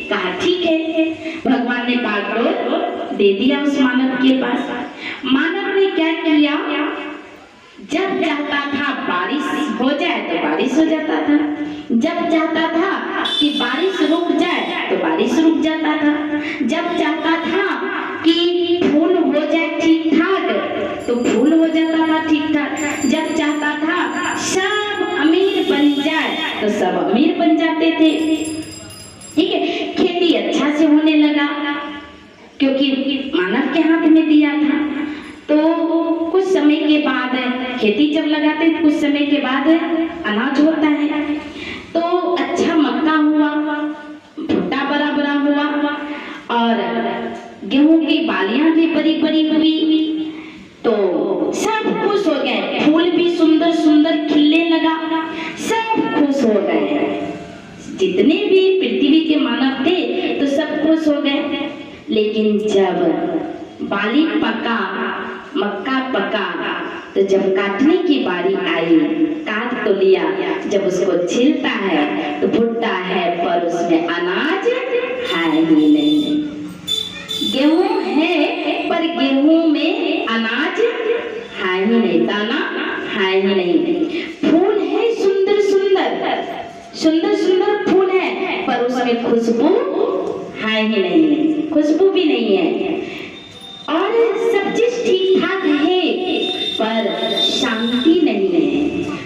कहा ठीक है। भगवान ने बागडोर दे दिया उस मानव के पास। मानव ने क्या किया, जब चाहता था बारिश हो जाए तो बारिश हो जाता था, जब चाहता था कि बारिश रुक जाए तो बारिश रुक जाता था, जब चाहता था कि फूल हो जाए ठीक ठाक तो फूल हो जाता था ठीक ठाक, जब चाहता था सब अमीर बन जाए तो सब अमीर बन जाते थे। ठीक है, खेती अच्छा से होने लगा क्योंकि मानव के हाथ में दिया था। तो कुछ समय के बाद खेती जब लगाते हैं कुछ समय के बाद अनाज होता है, तो अच्छा मक्का हुआ, भुट्टा बड़ा बड़ा हुआ और गेहूं की बालियां भी बड़ी बड़ी हुई, तो सब खुश हो गए, फूल भी सुंदर सुंदर खिलने लगा, सब खुश हो गए। जितने भी पृथ्वी के मानव थे तो सब खुश हो गए। लेकिन जब बाली पका, मक्का पका, तो जब काटने की बारी आई, काट तो लिया, जब उसको छिलता है तो भुट्टा है पर उसमें अनाज है ही नहीं। गेहूं है पर गेहूं में अनाज है ही नहीं, दाना है ही नहीं। फूल है सुंदर सुंदर, सुंदर सुंदर फूल है पर उसमें खुशबू है ही नहीं, खुशबू भी नहीं है। और सब चीज ठीक ठाक है पर शांति नहीं है,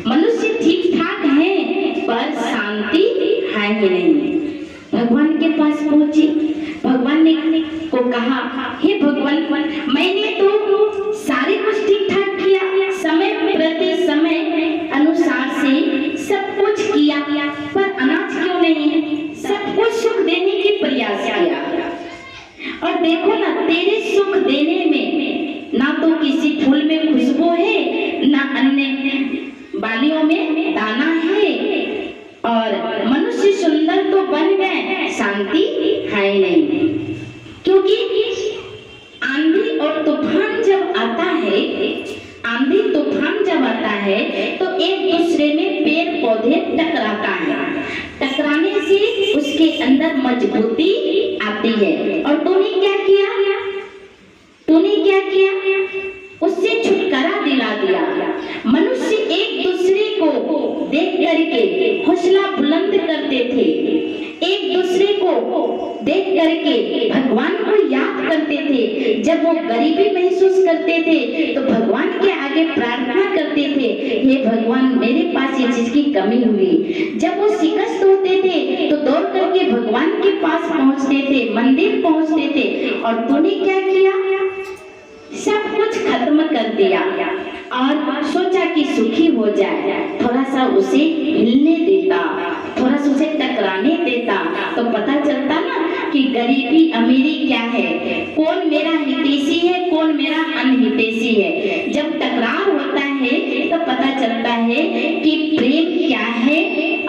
मनुष्य ठीक ठाक है पर शांति है ही नहीं। भगवान के पास पहुंची, भगवान ने को कहा, हे भगवान, मैंने तो सारे कुछ ठीक ठाक किया, समय प्रति समय अनुसार से सब कुछ किया, पर अनाज क्यों नहीं है? सब कुछ सुख देने की प्रयास किया और देखो ना, तेरे सुख देने में ना तो किसी फूल में खुशबू है, ना अन्य बालियों में दाना है, और मनुष्य सुंदर तो बन गए, शांति है नहीं। क्योंकि आंधी और तूफान जब आता है, आंधी तूफान जब आता है तो एक दूसरे में पेड़ पौधे टकराता है, टकराने से उसके अंदर मजबूती आती है। और तूने क्या किया, तूने क्या किया, उससे छुटकारा दिला दिया। मनुष्य एक दूसरे को देख करके हौसला बुलंद करते थे, एक दूसरे को देख करके भगवान को याद करते थे। जब वो गरीबी महसूस करते थे तो भगवान के आगे प्रार्थना करते थे, हे भगवान मेरे पास ये चीज की कमी हुई। जब वो शिकस्त होते थे तो दौड़ करके भगवान के पास पहुंचते थे, मंदिर पहुंचते थे। और तूने क्या किया, सब कुछ खत्म कर दिया और सोचा कि सुखी हो जाए, थोड़ा सा उसे हिलने देता, थोड़ा सा उसे टकराने देता तो पता चलता ना कि गरीबी अमीरी क्या है, कौन मेरा हितैषी है, कौन मेरा अनहितैषी है। जब टकराव होता है तो पता चलता है कि प्रेम क्या है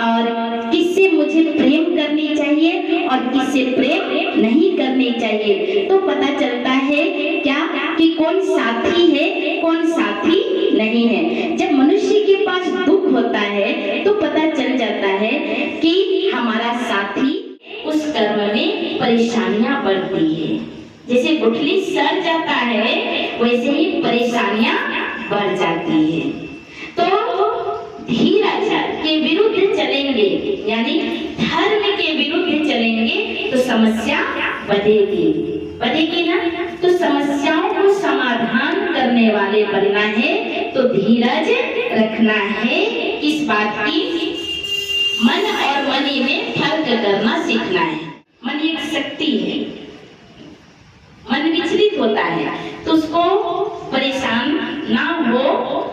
और किससे मुझे प्रेम करनी चाहिए और किससे प्रेम नहीं करनी चाहिए। तो पता चलता है क्या कि कौन साथी है, कौन साथी नहीं है। जब मनुष्य के पास दुख होता है तो पता चल जाता है कि हमारा साथी, उस कर्म में परेशानियां बढ़ती है। जैसे गुठली सड़ जाता है वैसे ही परेशानियां बढ़ जाती है। तो धीरज के विरुद्ध चलेंगे, यानी धर्म के विरुद्ध चलेंगे तो समस्या बढ़ेगी, बढ़ेगी ना। तो समस्याओं को समाधान करने वाले बनना है तो धीरज रखना है। किस बात की, मन और मनी में फर्क करना सीखना है। मन एक शक्ति है, मन विचलित होता है तो उसको परेशान ना हो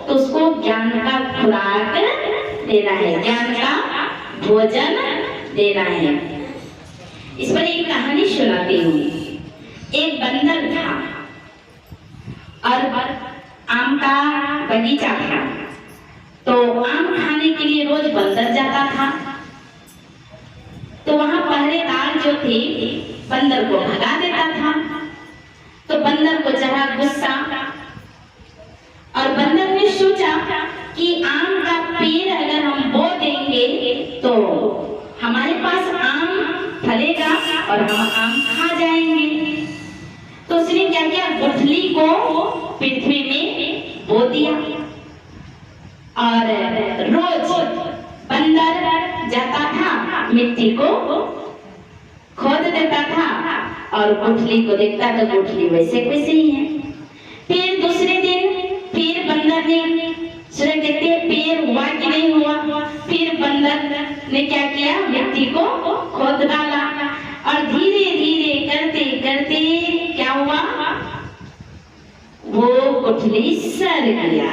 तो उसको ज्ञान का खुराक देना है, ज्ञान का भोजन देना है। इस पर एक कहानी सुनाती हूँ। एक बंदर था और आम का बगीचा था, तो आम खाने के लिए रोज बंदर जाता था। तो वहां पहरेदार जो थे बंदर को भगा देता था। तो बंदर को चढ़ा गुस्सा और बंदर ने सोचा कि आम का पेड़ अगर हम बो देंगे तो हमारे पास आम फलेगा और हम आम खा जाएंगे। तो उसने क्या किया, गुठली को पृथ्वी में बो दिया और रोज बंदर जाता था, मिट्टी को खोद देता था और गुठली को देखता था, गुठली वैसे वैसे ही है। फिर दूसरे दिन फिर बंदर ने सूरज देखते हैं पेड़ हुआ कि नहीं हुआ। फिर बंदर ने क्या किया, मिट्टी को खोद डाला और धीरे धीरे करते करते क्या हुआ, वो गुठली सड़ गया।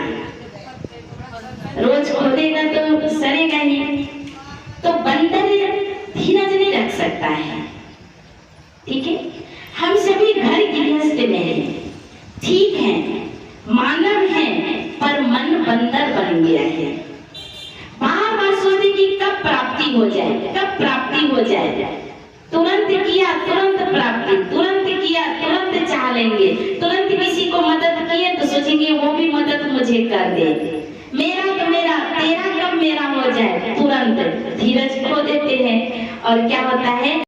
रोज खोदेगा तो सड़ेगा ही। तो बंदर धीरज नहीं रख सकता है, ठीक है। हम सभी घर गृहस्थ में हैं, ठीक है, मानव है, पर मन बंदर बन गया है। बार बार सोचते कि कब प्राप्ति हो जाए, कब प्राप्ति हो जाए। तुरंत किया तुरंत प्राप्ति, तुरंत किया तुरंत चाह लेंगे, तुरंत किसी को मदद किए तो सोचेंगे वो भी मदद मुझे कर दे, मेरा तो मेरा, तेरा कब मेरा हो जाए। तुरंत धीरज खो देते हैं और क्या होता है,